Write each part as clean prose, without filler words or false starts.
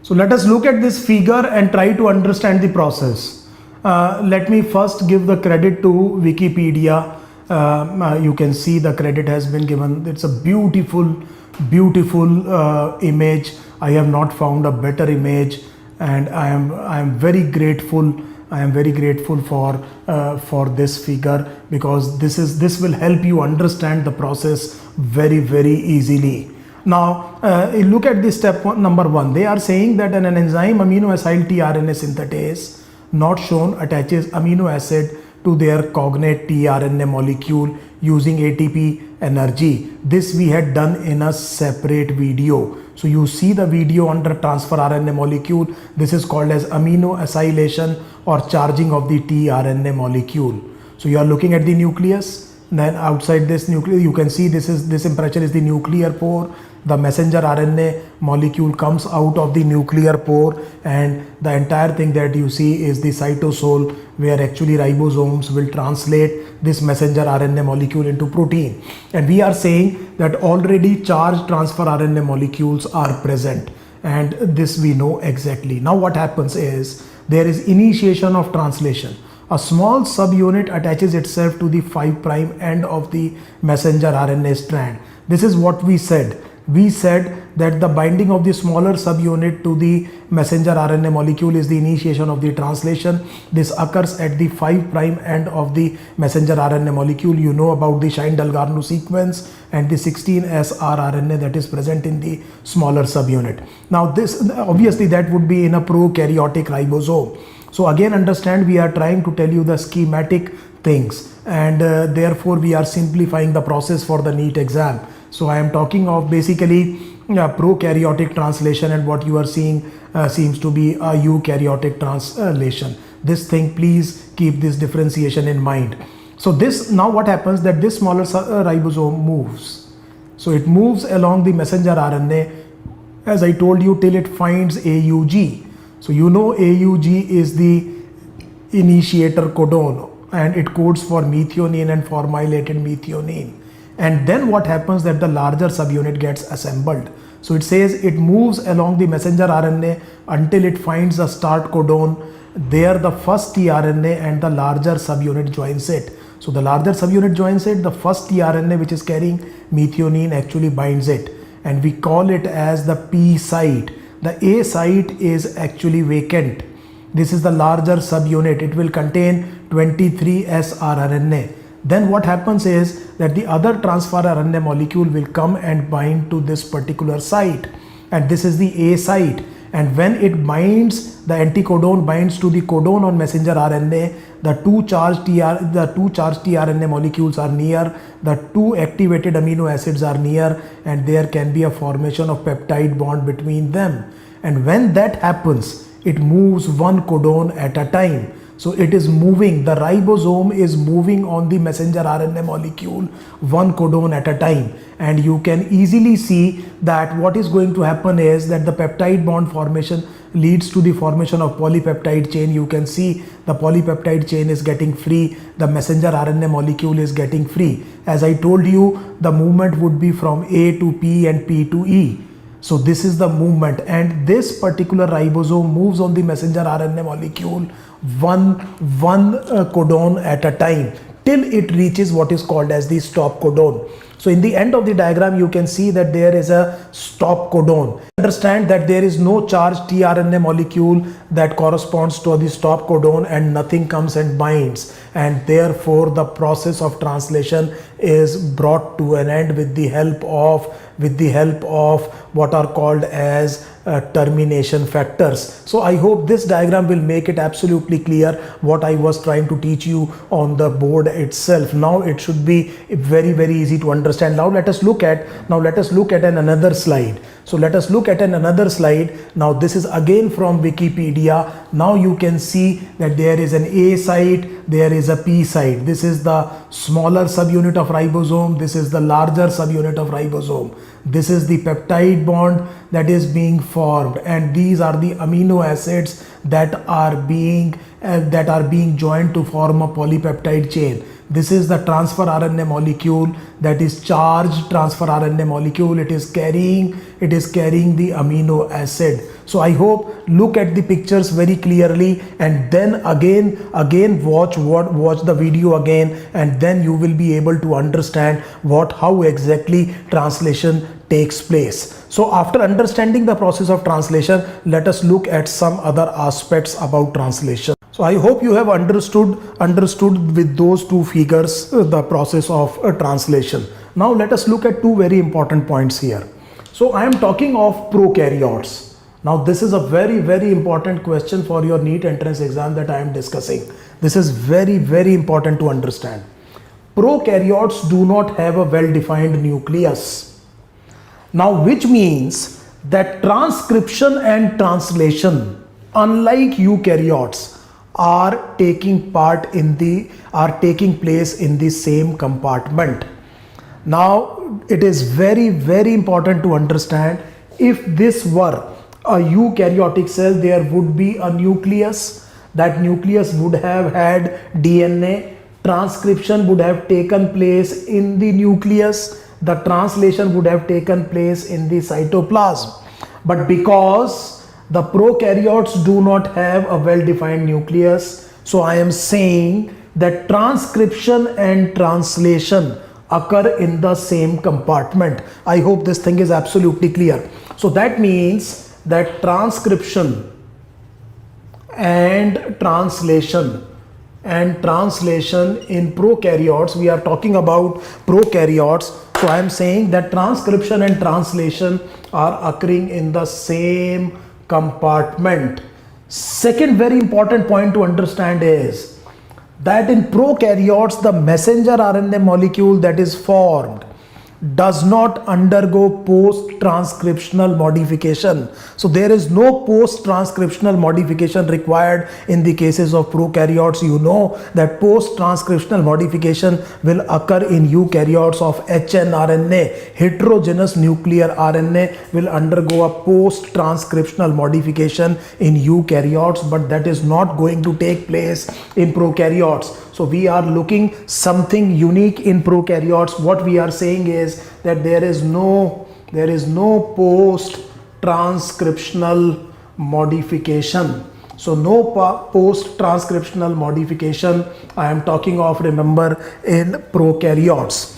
So let us look at this figure and try to understand the process. Let me first give the credit to Wikipedia. You can see the credit has been given. It's a beautiful image. I have not found a better image, and I am very grateful. I am very grateful for this figure, because this will help you understand the process very easily. Now look at this step number 1. They are saying that an enzyme amino acyl tRNA synthetase not shown attaches amino acid to their cognate tRNA molecule using ATP energy. This we had done in a separate video. So you see the video under transfer RNA molecule. This is called as amino acylation or charging of the tRNA molecule. So you are looking at the nucleus. Then outside this nucleus, you can see this impression is the nuclear pore. The messenger RNA molecule comes out of the nuclear pore, and the entire thing that you see is the cytosol, where actually ribosomes will translate this messenger RNA molecule into protein. And we are saying that already charged transfer RNA molecules are present, and this we know exactly. Now what happens is there is initiation of translation. A small subunit attaches itself to the 5' end of the messenger RNA strand. This is what we said. We said that the binding of the smaller subunit to the messenger RNA molecule is the initiation of the translation. This occurs at the 5' end of the messenger RNA molecule. You know about the Shine-Dalgarno sequence and the 16S rRNA that is present in the smaller subunit. Now this, obviously that would be in a prokaryotic ribosome. So again, understand, we are trying to tell you the schematic things, and therefore we are simplifying the process for the NEET exam. So I am talking of basically prokaryotic translation, and what you are seeing seems to be a eukaryotic translation. This thing, please keep this differentiation in mind. So this, now what happens, that this smaller ribosome moves. So it moves along the messenger RNA, as I told you, till it finds AUG. So you know AUG is the initiator codon, and it codes for methionine and formilated methionine. And then what happens, that the larger subunit gets assembled. So it says it moves along the messenger RNA until it finds a start codon. There the first tRNA and the larger subunit joins it. So the larger subunit joins it, the first tRNA which is carrying methionine actually binds it, and we call it as the P site. The A site is actually vacant. This is the larger subunit. It will contain 23S rRNA. Then what happens is that the other transfer RNA molecule will come and bind to this particular site, and this is the A site. And when it binds, the anticodon binds to the codon on messenger RNA, the two charged tRNA molecules are near, the two activated amino acids are near, and there can be a formation of peptide bond between them. And when that happens, it moves one codon at a time. So it is moving, the ribosome is moving on the messenger RNA molecule one codon at a time. And you can easily see that what is going to happen is that the peptide bond formation leads to the formation of polypeptide chain. You can see the polypeptide chain is getting free, the messenger RNA molecule is getting free. As I told you, the movement would be from A to P and P to E. So this is the movement, and this particular ribosome moves on the messenger RNA molecule one codon at a time till it reaches what is called as the stop codon. So in the end of the diagram, you can see that there is a stop codon. Understand that there is no charged tRNA molecule that corresponds to the stop codon, and nothing comes and binds, and therefore the process of translation is brought to an end with the help of what are called as termination factors. So I hope this diagram will make it absolutely clear what I was trying to teach you on the board itself. Now it should be very easy to understand. Now let us look at another slide. So let us look at another slide. Now this is again from Wikipedia. Now you can see that there is an A site, there is a P site. This is the smaller subunit of ribosome, this is the larger subunit of ribosome. This is the peptide bond that is being formed, and these are the amino acids that are being joined to form a polypeptide chain. This is the transfer RNA molecule, that is charged transfer RNA molecule. It is carrying the amino acid. So I hope look at the pictures very clearly, and then again watch the video again, and then you will be able to understand how exactly translation takes place. So after understanding the process of translation, let us look at some other aspects about translation. So I hope you have understood with those two figures the process of translation. Now let us look at two very important points here. So I am talking of prokaryotes. Now this is a very, very important question for your NEET entrance exam that I am discussing. This is very, very important to understand. Prokaryotes do not have a well-defined nucleus. Now, which means that transcription and translation, unlike eukaryotes, are taking place in the same compartment. Now, it is very, very important to understand, if this were a eukaryotic cell, there would be a nucleus. That nucleus would have had DNA. Transcription would have taken place in the nucleus. The translation would have taken place in the cytoplasm. But because the prokaryotes do not have a well-defined nucleus, so I am saying that transcription and translation occur in the same compartment. I hope this thing is absolutely clear. So that means that transcription and translation in prokaryotes, we are talking about prokaryotes. So I am saying that transcription and translation are occurring in the same compartment. Second very important point to understand is that in prokaryotes, the messenger RNA molecule that is formed does not undergo post-transcriptional modification. So there is no post-transcriptional modification required in the cases of prokaryotes. You know that post-transcriptional modification will occur in eukaryotes of hnRNA. Heterogeneous nuclear RNA will undergo a post-transcriptional modification in eukaryotes, but that is not going to take place in prokaryotes. So we are looking something unique in prokaryotes. What we are saying is that there is no post-transcriptional modification. So no post-transcriptional modification I am talking of, remember, in prokaryotes.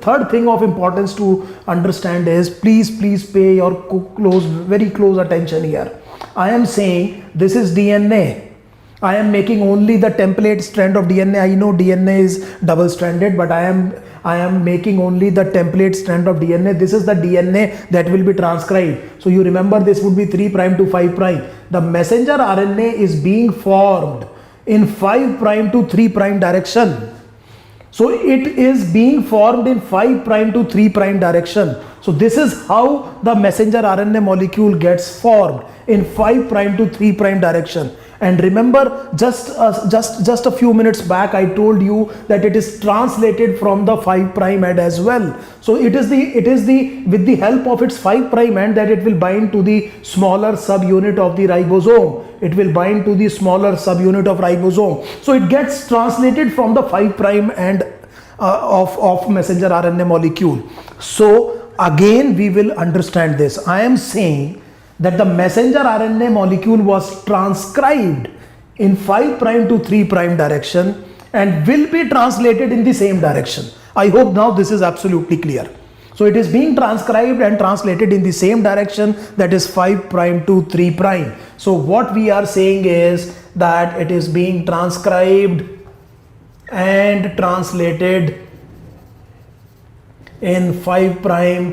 Third thing of importance to understand is, please pay your very close attention here. I am saying this is DNA. I am making only the template strand of DNA. I know DNA is double-stranded, but I am making only the template strand of DNA. This is the DNA that will be transcribed. So you remember this would be 3' to 5'. The messenger RNA is being formed in 5' to 3' direction. So it is being formed in 5' to 3' direction. So this is how the messenger RNA molecule gets formed, in 5' to 3' direction. And remember, just a few minutes back, I told you that it is translated from the 5' end as well. So it is with the help of its 5' end that it will bind to the smaller subunit of the ribosome. It will bind to the smaller subunit of ribosome. So it gets translated from the 5' end of messenger RNA molecule. So again, we will understand this. I am saying that the messenger RNA molecule was transcribed in 5' to 3' direction and will be translated in the same direction. I hope now this is absolutely clear. So it is being transcribed and translated in the same direction, that is 5' to 3'. So what we are saying is that it is being transcribed and translated in 5'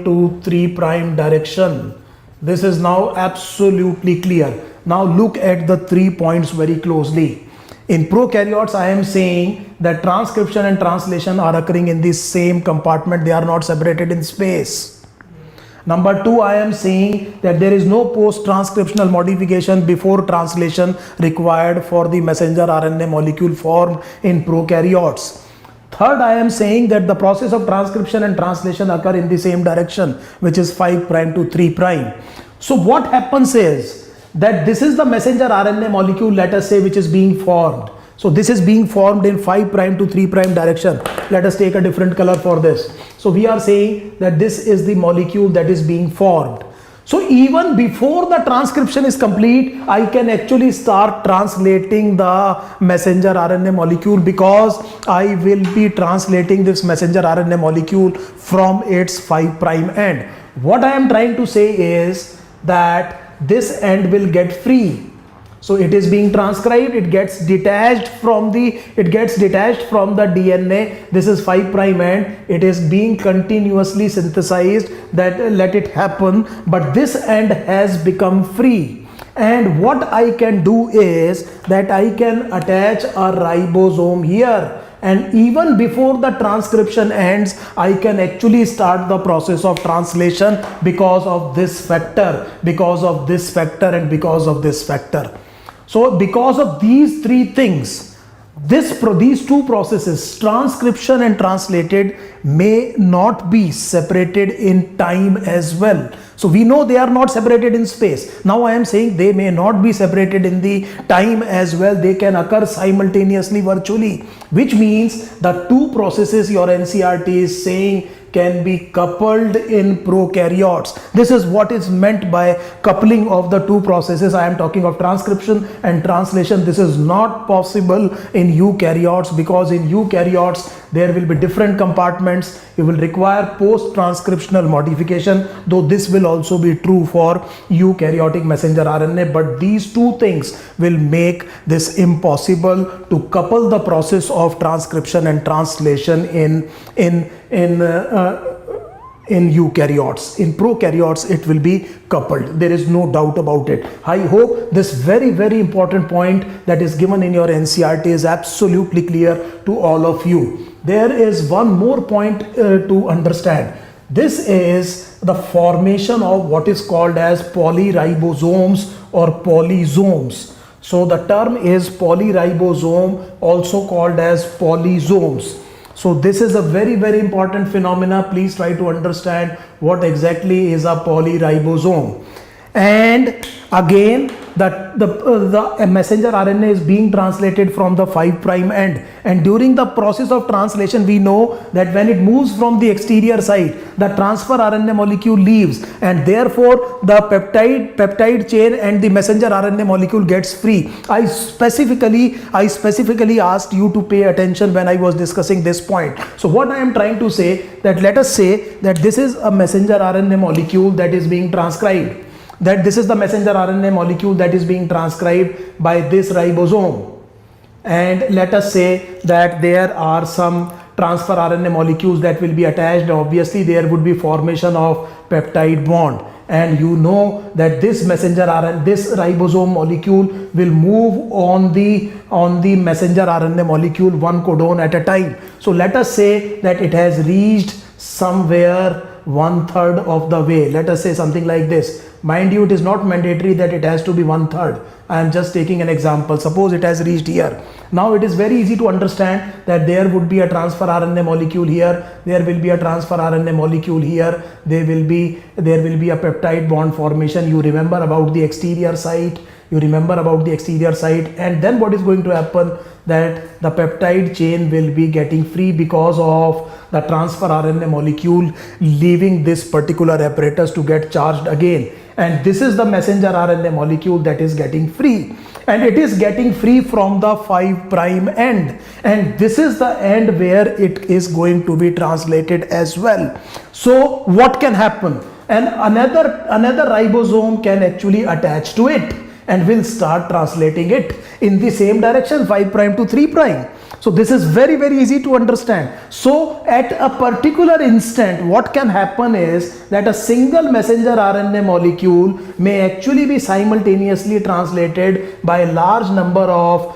to 3' direction. This is now absolutely clear. Now look at the 3 points very closely. In prokaryotes, I am saying that transcription and translation are occurring in the same compartment. They are not separated in space. Number 2, I am saying that there is no post-transcriptional modification before translation required for the messenger RNA molecule formed in prokaryotes. Third, I am saying that the process of transcription and translation occur in the same direction, which is 5' to 3'. So what happens is that this is the messenger RNA molecule, let us say, which is being formed. So this is being formed in 5 prime to 3 prime direction. Let us take a different color for this. So we are saying that this is the molecule that is being formed. So even before the transcription is complete, I can actually start translating the messenger RNA molecule, because I will be translating this messenger RNA molecule from its 5 prime end. What I am trying to say is that this end will get free. So it is being transcribed, it gets detached from the DNA. This is 5 prime end. It is being continuously synthesized, that let it happen, but this end has become free. And what I can do is that I can attach a ribosome here, and even before the transcription ends, I can actually start the process of translation because of this factor, and because of this factor. So because of these three things, these two processes, transcription and translated, may not be separated in time as well. So we know they are not separated in space. Now I am saying they may not be separated in the time as well. They can occur simultaneously virtually, which means the two processes your NCERT is saying can be coupled in prokaryotes. This is what is meant by coupling of the two processes. I am talking of transcription and translation. This is not possible in eukaryotes, because in eukaryotes there will be different compartments. You will require post-transcriptional modification, though this will also be true for eukaryotic messenger RNA. But these two things will make this impossible to couple the process of transcription and translation in eukaryotes. In prokaryotes it will be coupled. There is no doubt about it. I hope this very, very important point that is given in your NCERT is absolutely clear to all of you. There is one more point to understand. This is the formation of what is called as polyribosomes or polysomes. So the term is polyribosome, also called as polysomes. So this is a very, very important phenomena. Please try to understand what exactly is a polyribosome. And again, the messenger RNA is being translated from the 5 prime end, and during the process of translation we know that when it moves from the exterior side, the transfer RNA molecule leaves, and therefore the peptide chain and the messenger RNA molecule gets free. I specifically asked you to pay attention when I was discussing this point. So what I am trying to say, that let us say that this is a messenger RNA molecule that is being transcribed. That this is the messenger RNA molecule that is being transcribed by this ribosome, and let us say that there are some transfer RNA molecules that will be attached. Obviously there would be formation of peptide bond, and you know that this messenger RNA, this ribosome molecule will move on the messenger RNA molecule one codon at a time. So let us say that it has reached somewhere 1/3 of the way. Let us say something like this. Mind you, it is not mandatory that it has to be 1/3. I am just taking an example. Suppose it has reached here. Now it is very easy to understand that there would be a transfer RNA molecule here. There will be a transfer RNA molecule here. There will be a peptide bond formation. You remember about the exterior site. And then what is going to happen, that the peptide chain will be getting free because of the transfer RNA molecule leaving this particular apparatus to get charged again. And this is the messenger RNA molecule that is getting free, and it is getting free from the 5 prime end, and this is the end where it is going to be translated as well. So what can happen? And another ribosome can actually attach to it and will start translating it in the same direction, 5 prime to 3 prime. So this is very, very easy to understand. So at a particular instant, what can happen is that a single messenger RNA molecule may actually be simultaneously translated by a large number of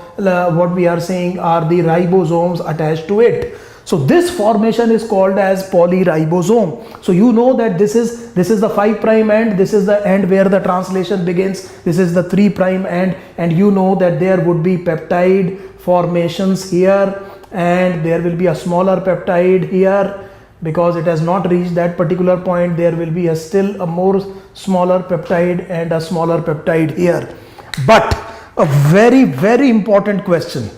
what we are saying are the ribosomes attached to it. So this formation is called as polyribosome. So you know that this is the 5 prime end, this is the end where the translation begins, this is the 3 prime end, and you know that there would be peptide formations here, and there will be a smaller peptide here because it has not reached that particular point. There will be still a more smaller peptide and a smaller peptide here. But a very, very important question.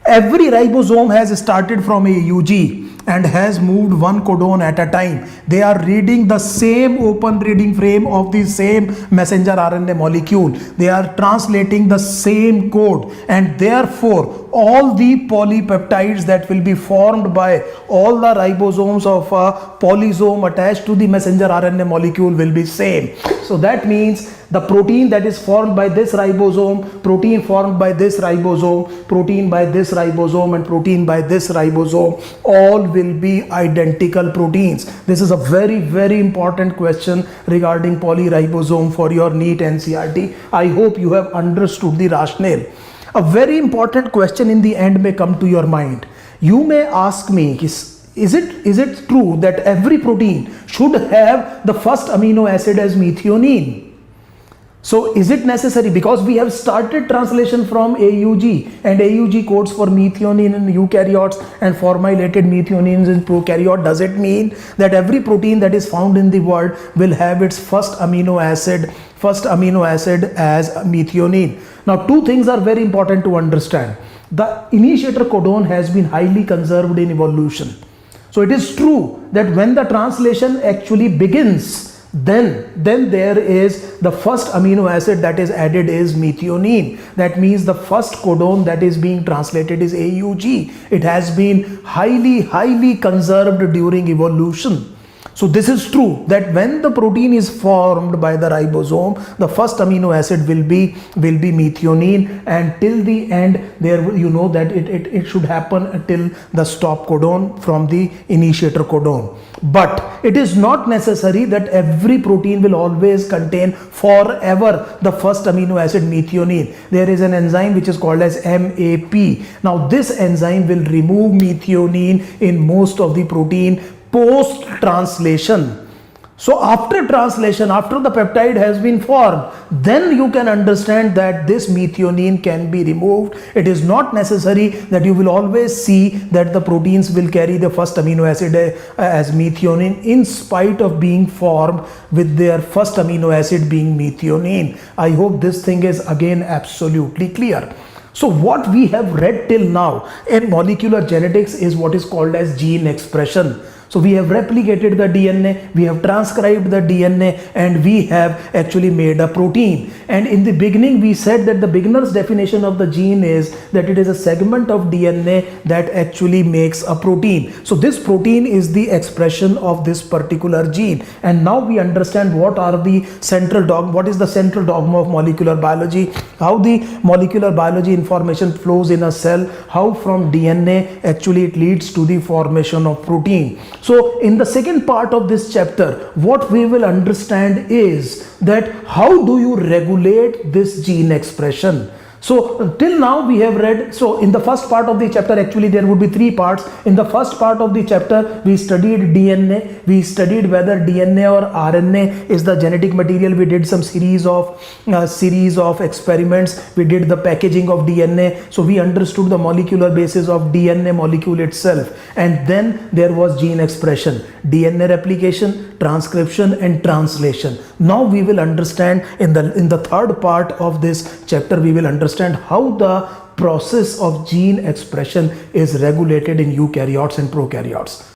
every ribosome has started from AUG and has moved one codon at a time. They are reading the same open reading frame of the same messenger RNA molecule. They are translating the same code, and therefore all the polypeptides that will be formed by all the ribosomes of a polysome attached to the messenger RNA molecule will be same. So that means the protein that is formed by this ribosome, protein formed by this ribosome, protein by this ribosome, and protein by this ribosome, all will be identical proteins. This is a very, very important question regarding polyribosome for your NEET NCERT. I hope you have understood the rationale. A very important question in the end may come to your mind. You may ask me, is it true that every protein should have the first amino acid as methionine? So is it necessary? Because we have started translation from AUG, and AUG codes for methionine in eukaryotes and formilated methionines in prokaryote. Does it mean that every protein that is found in the world will have its first amino acid as methionine? Now, two things are very important to understand. The initiator codon has been highly conserved in evolution. So it is true that when the translation actually begins, then there is the first amino acid that is added is methionine. That means the first codon that is being translated is AUG. It has been highly conserved during evolution. So this is true that when the protein is formed by the ribosome, the first amino acid will be methionine, and till the end there you know that it should happen till the stop codon from the initiator codon. But it is not necessary that every protein will always contain forever the first amino acid methionine. There is an enzyme which is called as MAP. Now this enzyme will remove methionine in most of the protein post translation. So after translation, after the peptide has been formed, then you can understand that this methionine can be removed. It is not necessary that you will always see that the proteins will carry the first amino acid as methionine in spite of being formed with their first amino acid being methionine. I hope this thing is again absolutely clear. So what we have read till now in molecular genetics is what is called as gene expression. So we have replicated the DNA, we have transcribed the DNA, and we have actually made a protein. And in the beginning we said that the beginner's definition of the gene is that it is a segment of DNA that actually makes a protein. So this protein is the expression of this particular gene. And now we understand what is the central dogma of molecular biology, how the molecular biology information flows in a cell, how from DNA actually it leads to the formation of protein. So in the second part of this chapter, what we will understand is that how do you regulate this gene expression. So till now we have read, so in the first part of the chapter actually there would be three parts. In the first part of the chapter we studied DNA, we studied whether DNA or RNA is the genetic material. We did some series of experiments, we did the packaging of DNA, so we understood the molecular basis of DNA molecule itself. And then there was gene expression, DNA replication, transcription and translation. Now we will understand in the third part of this chapter, we will understand how the process of gene expression is regulated in eukaryotes and prokaryotes.